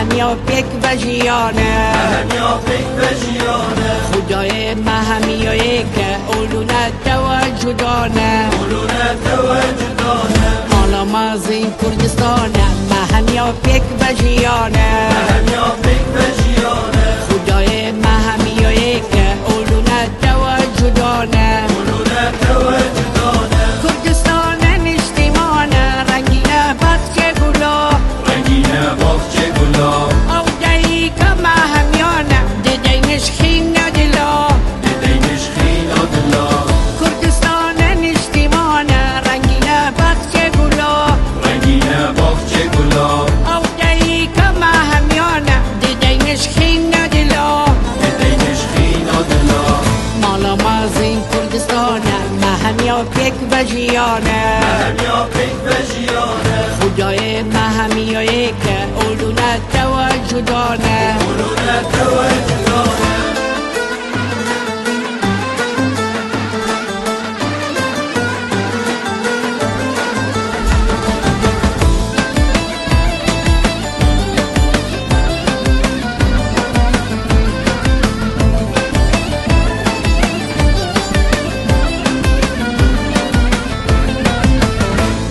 مهمیا پیک و جیانه خدای مهمیایی که علونه توجدانه مالا مازین کردستانه مهمیا پیک و جیانه خدای مهمیایی که علونه توجدانه کردستان نشتیمانه رنگینه بخچه گلا او دایی که مهمیانه دیدینش خین دلا کردستان نشتیمانه رنگینه بخچه گلا او دایی که مهمیانه دیدینش خین دلا مالا مازین کردستانه مهمیا پیک و جیانه خدای مهمیایی که علونه توجدانه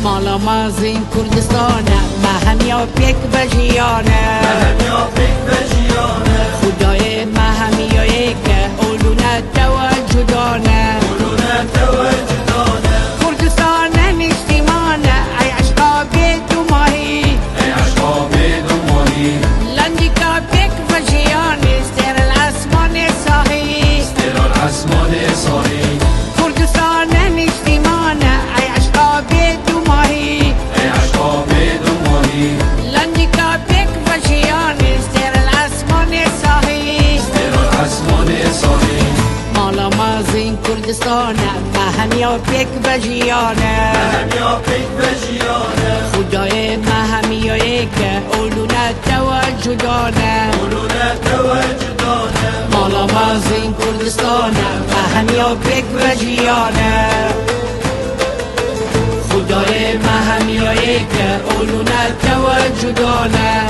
مالا مازین کردستانه مهمیا پیک و جیانه خدای مهمیایی که علونه توجدانه کردستان نشتیمانه ای عشقا بیدو ماهی لندیکا پیک و جیانه استر الاسمان ساهی کردستان نشتیمانه ای عشقا بیدو ماهی لندیکا پیک و جیانه استر الاسمان ساهی مالا مازین کردستانه مهمیا پیک و جیانه خدای مهمیایی که علونه توجدانه مالا مازین کردستانه مهمیا پیک و جیانه خدای مهمیایی که علونه توجدانه